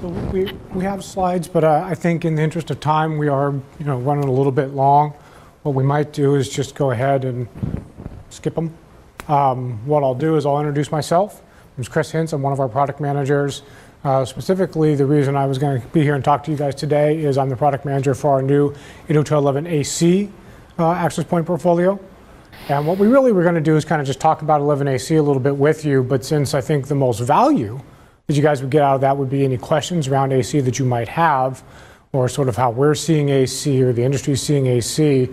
We have slides, but I think in the interest of time, we are running a little bit long. What we might do is just go ahead and skip them. What I'll do is I'll introduce myself. I'm Chris Hintz. I'm one of our product managers. Specifically, the reason I was going to be here and talk to you guys today is I'm the product manager for our new 802.11ac access point portfolio. And what we really were going to do is kind of just talk about 11ac a little bit with you. But since I think the most value that you guys would get out of that would be any questions around AC that you might have, or sort of how we're seeing AC or the industry is seeing AC,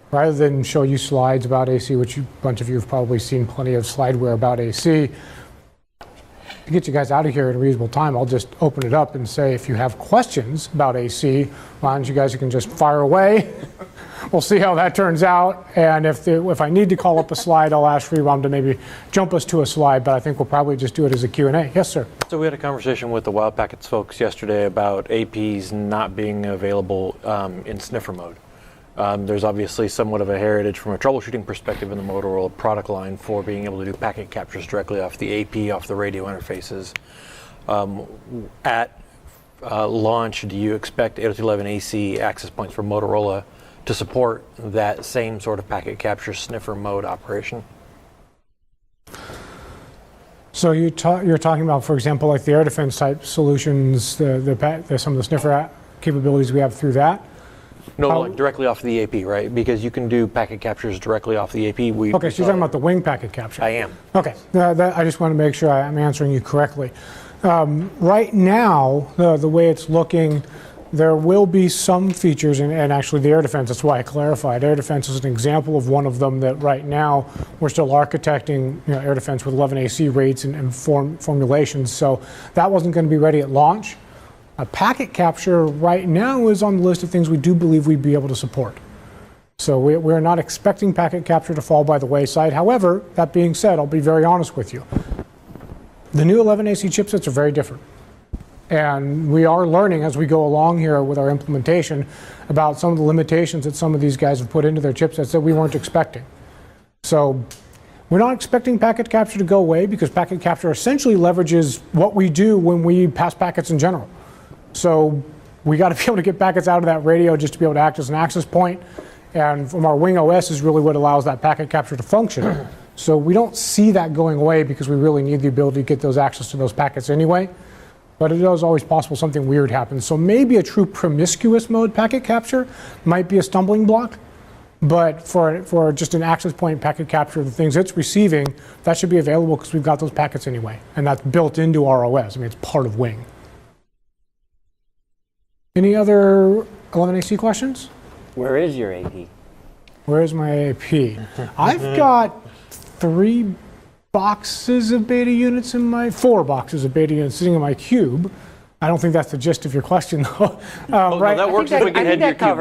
rather than show you slides about AC, which a bunch of you have probably seen plenty of slideware about AC, to get you guys out of here in a reasonable time, I'll just open it up and say, if you have questions about AC, why don't you guys can just fire away. We'll see how that turns out. And if I need to call up a slide, I'll ask Freerom to maybe jump us to a slide, but I think we'll probably just do it as a Q&A. Yes, sir. So we had a conversation with the Wild Packets folks yesterday about APs not being available in sniffer mode. There's obviously somewhat of a heritage from a troubleshooting perspective in the Motorola product line for being able to do packet captures directly off the AP, off the radio interfaces. At launch, do you expect 802.11ac access points for Motorola to support that same sort of packet capture sniffer mode operation? So you're talking about, for example, like the air defense type solutions, some of the sniffer capabilities we have through that? No, like directly off the AP, right? Because you can do packet captures directly off the AP. Okay, so you're talking about the wing packet capture. I am. Okay, I just want to make sure I'm answering you correctly. Right now, the way it's looking, there will be some features, and actually the air defense, that's why I clarified. Air defense is an example of one of them that right now we're still architecting air defense with 11ac rates and formulations, so that wasn't going to be ready at launch. A packet capture right now is on the list of things we do believe we'd be able to support. So we're not expecting packet capture to fall by the wayside. However, that being said, I'll be very honest with you. The new 11ac chipsets are very different. And we are learning as we go along here with our implementation about some of the limitations that some of these guys have put into their chipsets that we weren't expecting. So we're not expecting packet capture to go away because packet capture essentially leverages what we do when we pass packets in general. So we got to be able to get packets out of that radio just to be able to act as an access point. And from our Wing OS is really what allows that packet capture to function. So we don't see that going away because we really need the ability to get those access to those packets anyway. But it is always possible something weird happens. So maybe a true promiscuous mode packet capture might be a stumbling block. But for just an access point packet capture of the things it's receiving, that should be available because we've got those packets anyway. And that's built into our OS. I mean, it's part of Wing. Any other 11ac questions? Where is your AP? Where is my AP? I've got 4 boxes of beta units sitting in my cube. I don't think that's the gist of your question, though. Right, no, that works if we can head to your cube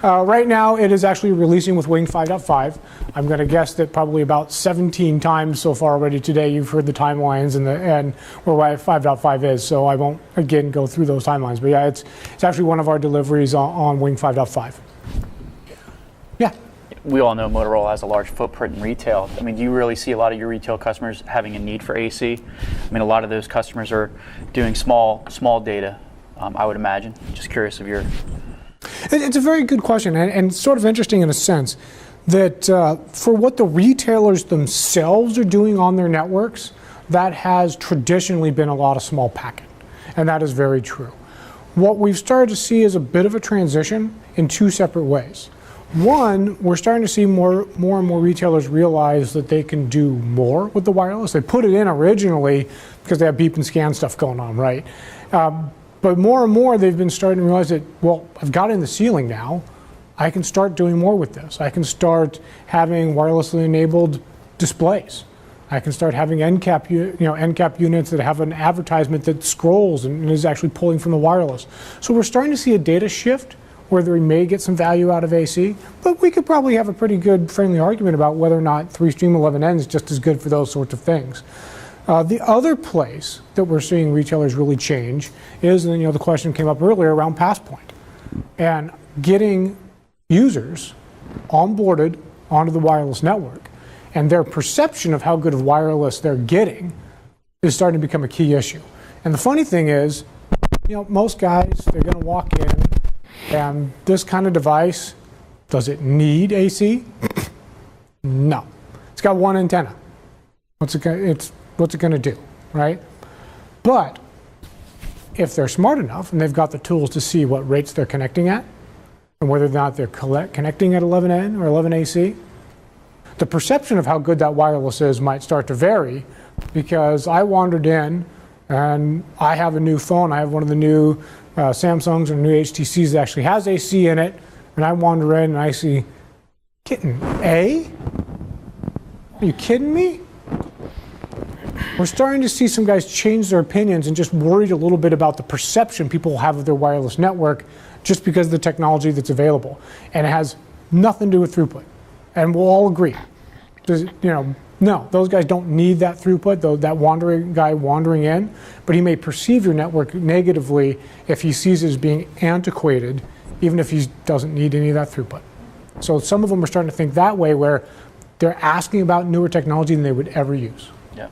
now. Right now, it is actually releasing with Wing 5.5. I'm going to guess that probably about 17 times so far already today you've heard the timelines and where 5.5 is, so I won't, again, go through those timelines. But yeah, it's actually one of our deliveries on Wing 5.5. Yeah. We all know Motorola has a large footprint in retail. I mean, do you really see a lot of your retail customers having a need for AC? I mean, a lot of those customers are doing small data, I would imagine. Just curious of your... It's a very good question, and sort of interesting in a sense that for what the retailers themselves are doing on their networks, that has traditionally been a lot of small packet, and that is very true. What we've started to see is a bit of a transition in 2 separate ways. One, we're starting to see more and more retailers realize that they can do more with the wireless. They put it in originally because they have beep and scan stuff going on, right? But more and more they've been starting to realize that, well, I've got it in the ceiling now. I can start doing more with this. I can start having wirelessly enabled displays. I can start having end cap units that have an advertisement that scrolls and is actually pulling from the wireless. So we're starting to see a data shift where we may get some value out of AC, but we could probably have a pretty good friendly argument about whether or not 3-stream 11N is just as good for those sorts of things. The other place that we're seeing retailers really change is, and the question came up earlier around Passpoint, and getting users onboarded onto the wireless network, and their perception of how good of wireless they're getting is starting to become a key issue. And the funny thing is, most guys, they're going to walk in, and this kind of device, does it need AC? No. It's got one antenna. What's it going to do, right? But if they're smart enough and they've got the tools to see what rates they're connecting at, and whether or not they're connecting at 11N or 11AC, the perception of how good that wireless is might start to vary, because I wandered in and I have a new phone. I have one of the new Samsungs or new HTCs that actually has AC in it, and I wander in and I see, kitten A? Are you kidding me? We're starting to see some guys change their opinions and just worried a little bit about the perception people have of their wireless network just because of the technology that's available. And it has nothing to do with throughput. And we'll all agree. No, those guys don't need that throughput, though that guy wandering in, but he may perceive your network negatively if he sees it as being antiquated, even if he doesn't need any of that throughput. So some of them are starting to think that way, where they're asking about newer technology than they would ever use. Yeah,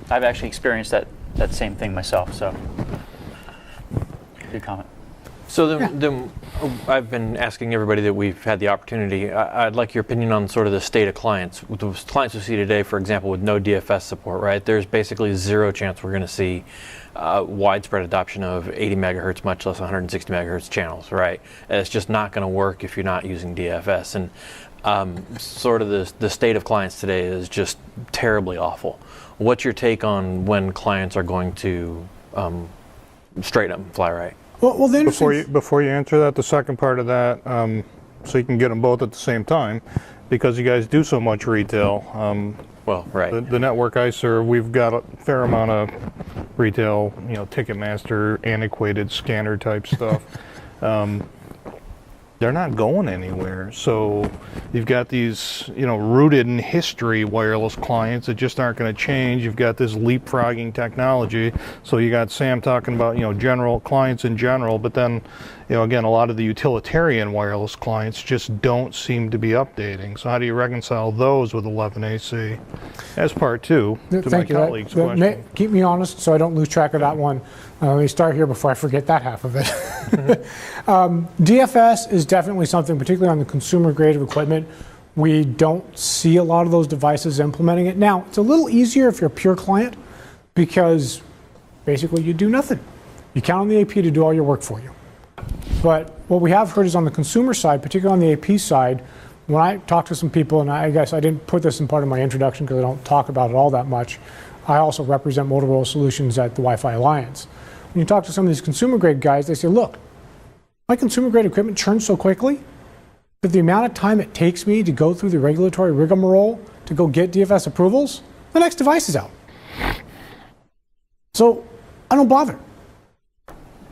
I've actually experienced that same thing myself, so good comment. So then I've been asking everybody that we've had the opportunity, I'd like your opinion on sort of the state of clients. With the clients we see today, for example, with no DFS support, right? There's basically zero chance we're going to see widespread adoption of 80 megahertz, much less 160 megahertz channels, right? And it's just not going to work if you're not using DFS. And sort of the state of clients today is just terribly awful. What's your take on when clients are going to straighten up and fly right? Well, before you answer that, the second part of that, so you can get them both at the same time, because you guys do so much retail. Well, right. The network I serve, we've got a fair amount of retail, Ticketmaster, antiquated scanner type stuff. They're not going anywhere. So you've got these, rooted in history wireless clients that just aren't going to change. You've got this leapfrogging technology. So you got Sam talking about, general clients in general, but then, again, a lot of the utilitarian wireless clients just don't seem to be updating. So how do you reconcile those with 11AC? As part two to my colleague's question. Keep me honest so I don't lose track of that one. Let me start here before I forget that half of it. DFS is definitely something, particularly on the consumer grade of equipment, we don't see a lot of those devices implementing it. Now, it's a little easier if you're a pure client, because basically you do nothing. You count on the AP to do all your work for you. But what we have heard is on the consumer side, particularly on the AP side, when I talk to some people, and I guess I didn't put this in part of my introduction because I don't talk about it all that much, I also represent Motorola Solutions at the Wi-Fi Alliance. When you talk to some of these consumer grade guys, they say, look, my consumer grade equipment churns so quickly that the amount of time it takes me to go through the regulatory rigmarole to go get DFS approvals, the next device is out. So I don't bother.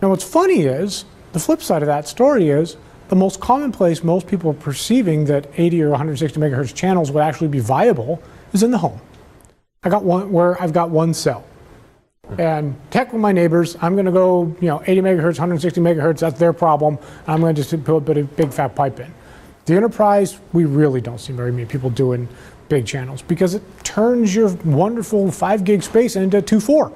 Now what's funny is, the flip side of that story is, the most common place most people are perceiving that 80 or 160 megahertz channels would actually be viable is in the home. I got one where I've got one cell. And tech with my neighbors, I'm going to go, 80 megahertz, 160 megahertz, that's their problem. I'm going to just put a big fat pipe in. The enterprise, we really don't see very many people doing big channels, because it turns your wonderful 5 gig space into 2.4.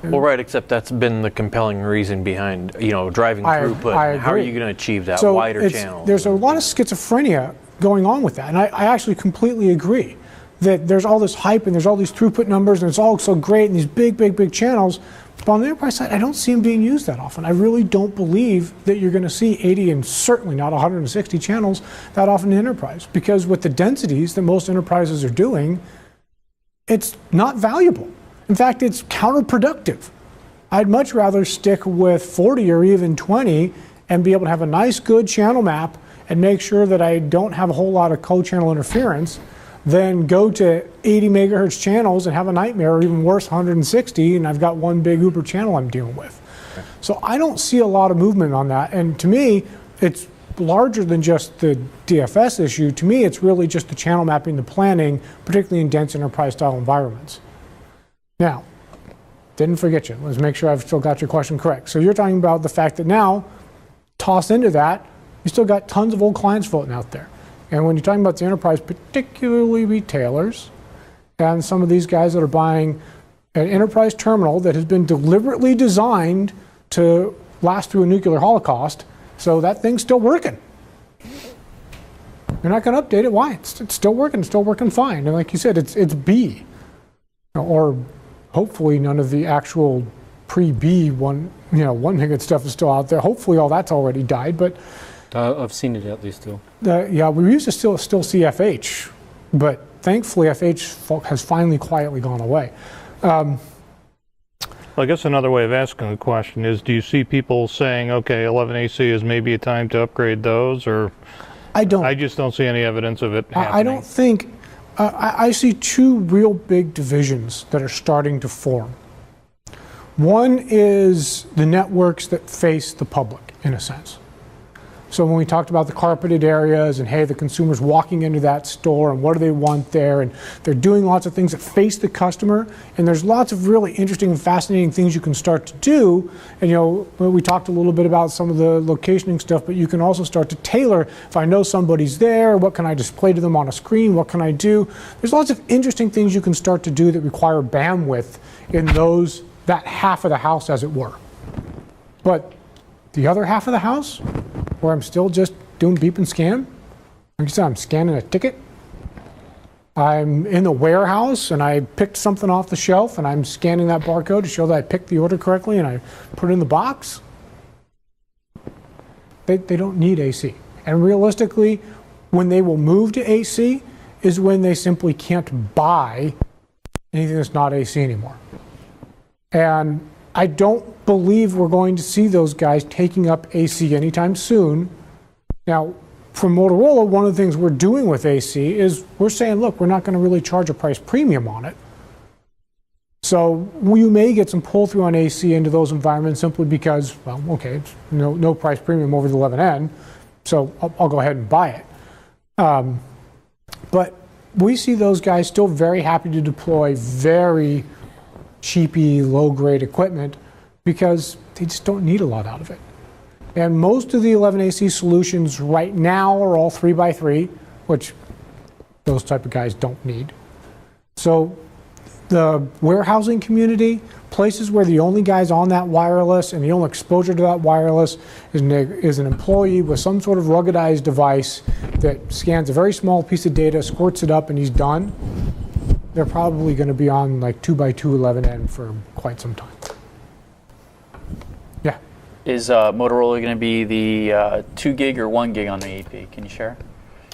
Well, right, except that's been the compelling reason behind, driving throughput. I agree. How are you going to achieve that So wider channel? There's a lot of schizophrenia going on with that, and I actually completely agree that there's all this hype and there's all these throughput numbers and it's all so great and these big channels. But on the enterprise side, I don't see them being used that often. I really don't believe that you're going to see 80 and certainly not 160 channels that often in enterprise, because with the densities that most enterprises are doing, it's not valuable. In fact, it's counterproductive. I'd much rather stick with 40 or even 20 and be able to have a nice, good channel map and make sure that I don't have a whole lot of co-channel interference than go to 80 megahertz channels and have a nightmare, or even worse, 160, and I've got one big Uber channel I'm dealing with. Okay. So I don't see a lot of movement on that. And to me, it's larger than just the DFS issue. To me, it's really just the channel mapping, the planning, particularly in dense enterprise-style environments. Now, didn't forget you. Let's make sure I've still got your question correct. So you're talking about the fact that now, toss into that, you still got tons of old clients floating out there. And when you're talking about the enterprise, particularly retailers, and some of these guys that are buying an enterprise terminal that has been deliberately designed to last through a nuclear holocaust, so that thing's still working. You're not going to update it. Why? It's still working fine. And like you said, it's B, or hopefully none of the actual pre-B 1 gigabit stuff is still out there. Hopefully all that's already died. But I've seen it at least too. yeah, we used to still see FH, but thankfully FH has finally quietly gone away. Well, I guess another way of asking the question is, do you see people saying, okay, 11AC is maybe a time to upgrade those, or I don't. I just don't see any evidence of it happening. I don't think. I see two real big divisions that are starting to form. One is the networks that face the public, in a sense. So when we talked about the carpeted areas and, hey, the consumer's walking into that store and what do they want there, and they're doing lots of things that face the customer, and there's lots of really interesting and fascinating things you can start to do. And we talked a little bit about some of the locationing stuff, but you can also start to tailor, if I know somebody's there, what can I display to them on a screen, what can I do? There's lots of interesting things you can start to do that require bandwidth in that half of the house, as it were. But the other half of the house, where I'm still just doing beep and scan, like I said, I'm scanning a ticket. I'm in the warehouse and I picked something off the shelf and I'm scanning that barcode to show that I picked the order correctly and I put it in the box. They don't need AC. And realistically, when they will move to AC is when they simply can't buy anything that's not AC anymore. And I don't believe we're going to see those guys taking up AC anytime soon. Now, for Motorola, one of the things we're doing with AC is we're saying, look, we're not going to really charge a price premium on it. So we may get some pull-through on AC into those environments simply because, well, okay, it's no price premium over the 11N, so I'll go ahead and buy it. But we see those guys still very happy to deploy very cheapy, low-grade equipment because they just don't need a lot out of it. And most of the 11AC solutions right now are all 3x3, which those type of guys don't need. So the warehousing community, places where the only guys on that wireless and the only exposure to that wireless is an employee with some sort of ruggedized device that scans a very small piece of data, squirts it up, and he's done. They're probably going to be on like 2x2 11N for quite some time. Yeah. Is Motorola going to be the 2 gig or 1 gig on the AP? Can you share?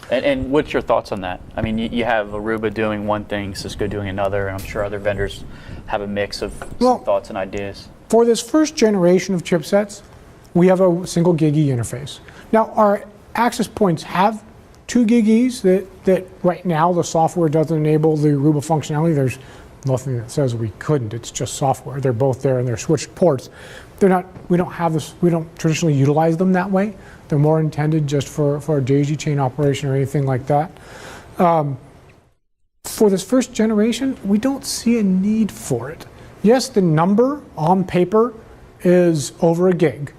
And what's your thoughts on that? I mean, you have Aruba doing one thing, Cisco doing another, and I'm sure other vendors have a mix of some thoughts and ideas. For this first generation of chipsets, we have a single gig E interface. Now, our access points have 2 gig E's that right now the software doesn't enable the Aruba functionality. There's nothing that says we couldn't. It's just software. They're both there and they're switched ports. They're not. We don't have this. We don't traditionally utilize them that way. They're more intended just for a daisy chain operation or anything like that. For this first generation, we don't see a need for it. Yes, the number on paper is over a gig,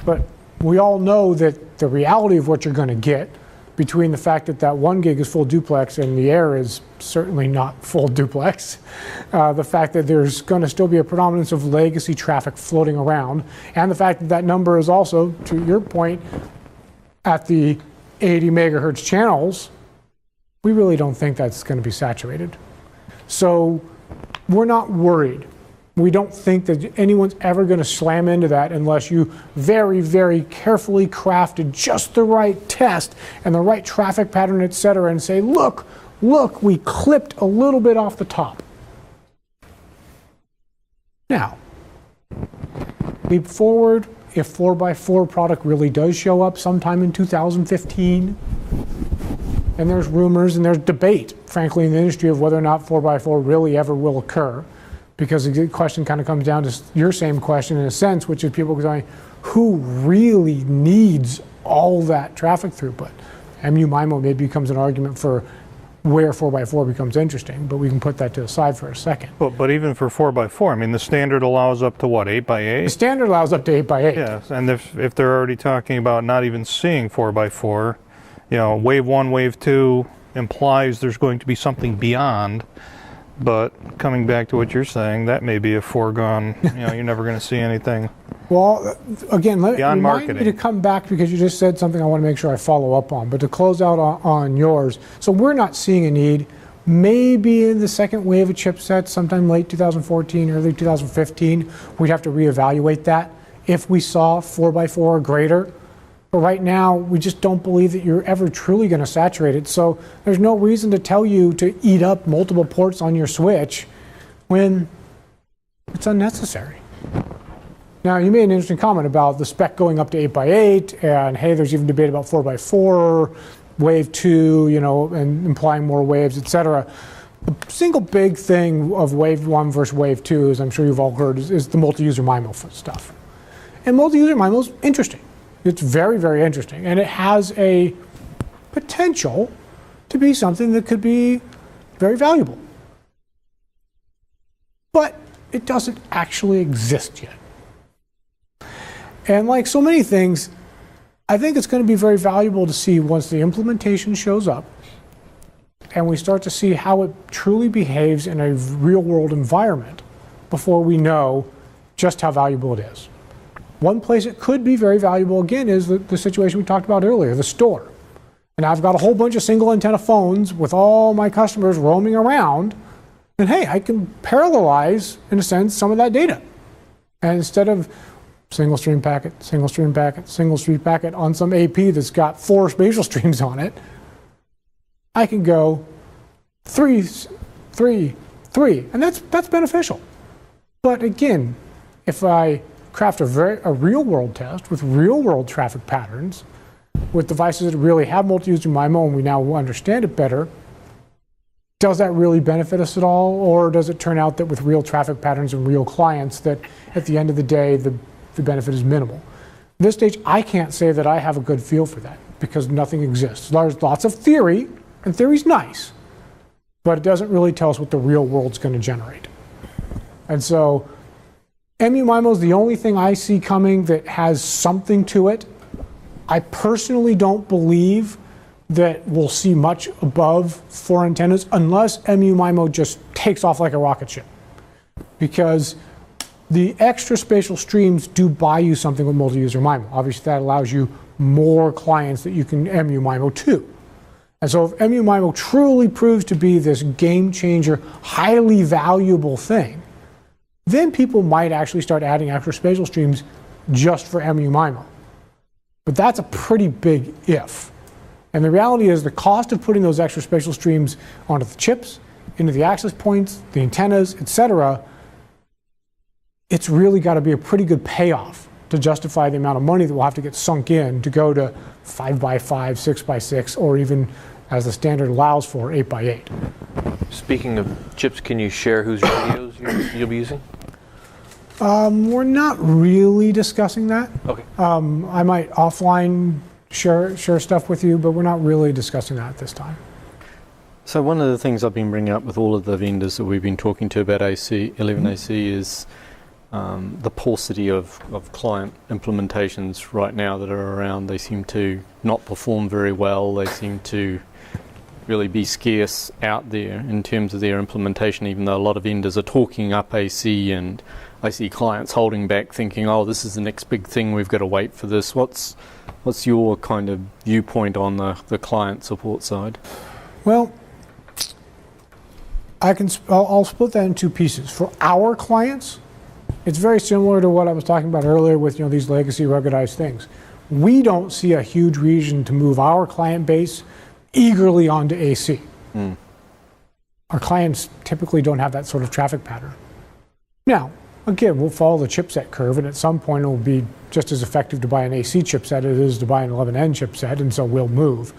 but we all know that the reality of what you're going to get between the fact that 1 gig is full duplex and the air is certainly not full duplex, the fact that there's going to still be a predominance of legacy traffic floating around, and the fact that number is also, to your point, at the 80 megahertz channels, we really don't think that's going to be saturated. So we're not worried. We don't think that anyone's ever going to slam into that unless you very, very carefully crafted just the right test and the right traffic pattern, et cetera, and say, look, we clipped a little bit off the top. Now, leap forward, if 4x4 product really does show up sometime in 2015, and there's rumors and there's debate, frankly, in the industry of whether or not 4x4 really ever will occur. Because the question kind of comes down to your same question in a sense, which is people going, who really needs all that traffic throughput? MU-MIMO maybe becomes an argument for where 4x4 becomes interesting, but we can put that to the side for a second. But even for 4x4, I mean, the standard allows up to what, 8x8? The standard allows up to 8x8. Yes, and if they're already talking about not even seeing 4x4, wave 1, wave 2 implies there's going to be something beyond. But coming back to what you're saying, that may be a foregone, you're never going to see anything. Well, again, remind me marketing. to come back because you just said something I want to make sure I follow up on. But to close out on yours, so we're not seeing a need. Maybe in the second wave of chipsets, sometime late 2014, early 2015, we'd have to reevaluate that if we saw 4x4 or greater. But right now, we just don't believe that you're ever truly going to saturate it. So there's no reason to tell you to eat up multiple ports on your switch when it's unnecessary. Now, you made an interesting comment about the spec going up to 8x8, and hey, there's even debate about 4x4, wave 2, and implying more waves, etc. The single big thing of wave 1 versus wave 2, as I'm sure you've all heard, is the multi-user MIMO stuff. And multi-user MIMO is interesting. It's very, very interesting. And it has a potential to be something that could be very valuable. But it doesn't actually exist yet. And like so many things, I think it's going to be very valuable to see once the implementation shows up and we start to see how it truly behaves in a real-world environment before we know just how valuable it is. One place it could be very valuable, again, is the situation we talked about earlier, the store. And I've got a whole bunch of single antenna phones with all my customers roaming around, and hey, I can parallelize, in a sense, some of that data. And instead of single stream packet, single stream packet, single stream packet on some AP that's got 4 spatial streams on it, I can go 3, 3, 3, and that's beneficial. But again, if I craft a real-world test with real-world traffic patterns, with devices that really have multi-user MIMO and we now understand it better, does that really benefit us at all? Or does it turn out that with real traffic patterns and real clients that at the end of the day, the benefit is minimal? At this stage, I can't say that I have a good feel for that because nothing exists. There's lots of theory, and theory's nice, but it doesn't really tell us what the real world's going to generate. And so MU MIMO is the only thing I see coming that has something to it. I personally don't believe that we'll see much above 4 antennas unless MU MIMO just takes off like a rocket ship. Because the extra spatial streams do buy you something with multi-user MIMO. Obviously, that allows you more clients that you can MU MIMO to. And so if MU MIMO truly proves to be this game changer, highly valuable thing, then people might actually start adding extra spatial streams just for MU MIMO. But that's a pretty big if. And the reality is the cost of putting those extra spatial streams onto the chips, into the access points, the antennas, etc., it's really got to be a pretty good payoff to justify the amount of money that will have to get sunk in to go to 5x5, 6x6, or even, as the standard allows for, 8x8. Speaking of chips, can you share whose radios you'll be using? We're not really discussing that. Okay. I might offline share stuff with you, but we're not really discussing that at this time. So one of the things I've been bringing up with all of the vendors that we've been talking to about 11AC is the paucity of client implementations right now that are around. They seem to not perform very well. They seem to really be scarce out there in terms of their implementation, even though a lot of vendors are talking up AC, and I see clients holding back thinking, oh, this is the next big thing, we've got to wait for this. What's your kind of viewpoint on the client support side? Well, I'll split that in 2 pieces. For our clients, it's very similar to what I was talking about earlier with these legacy ruggedized things. We don't see a huge reason to move our client base eagerly onto AC. Our clients typically don't have that sort of traffic pattern. Now, again, we'll follow the chipset curve, and at some point it will be just as effective to buy an AC chipset as it is to buy an 11N chipset, and so we'll move.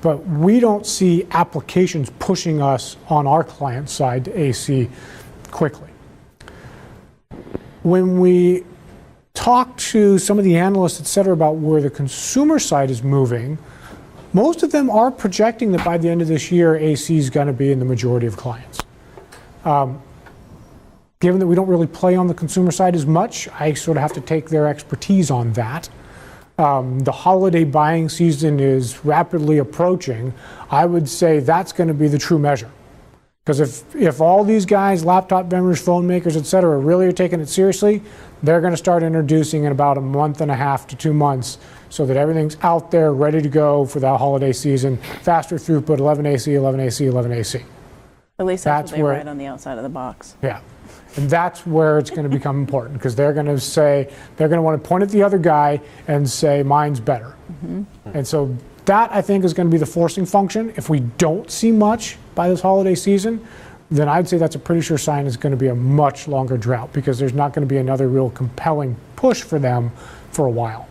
But we don't see applications pushing us on our client side to AC quickly. When we talk to some of the analysts, et cetera, about where the consumer side is moving, most of them are projecting that by the end of this year, AC is going to be in the majority of clients. Given that we don't really play on the consumer side as much, I sort of have to take their expertise on that. The holiday buying season is rapidly approaching. I would say that's going to be the true measure. Because if all these guys, laptop vendors, phone makers, et cetera, really are taking it seriously, they're going to start introducing in about a month and a half to 2 months so that everything's out there ready to go for that holiday season. Faster throughput, 11 AC, 11 AC, 11 AC. At least That's that's what they where- write on the outside of the box. Yeah. And that's where it's going to become important because they're going to say, they're going to want to point at the other guy and say, mine's better. And so that, I think, is going to be the forcing function. If we don't see much by this holiday season, then I'd say that's a pretty sure sign it's going to be a much longer drought because there's not going to be another real compelling push for them for a while.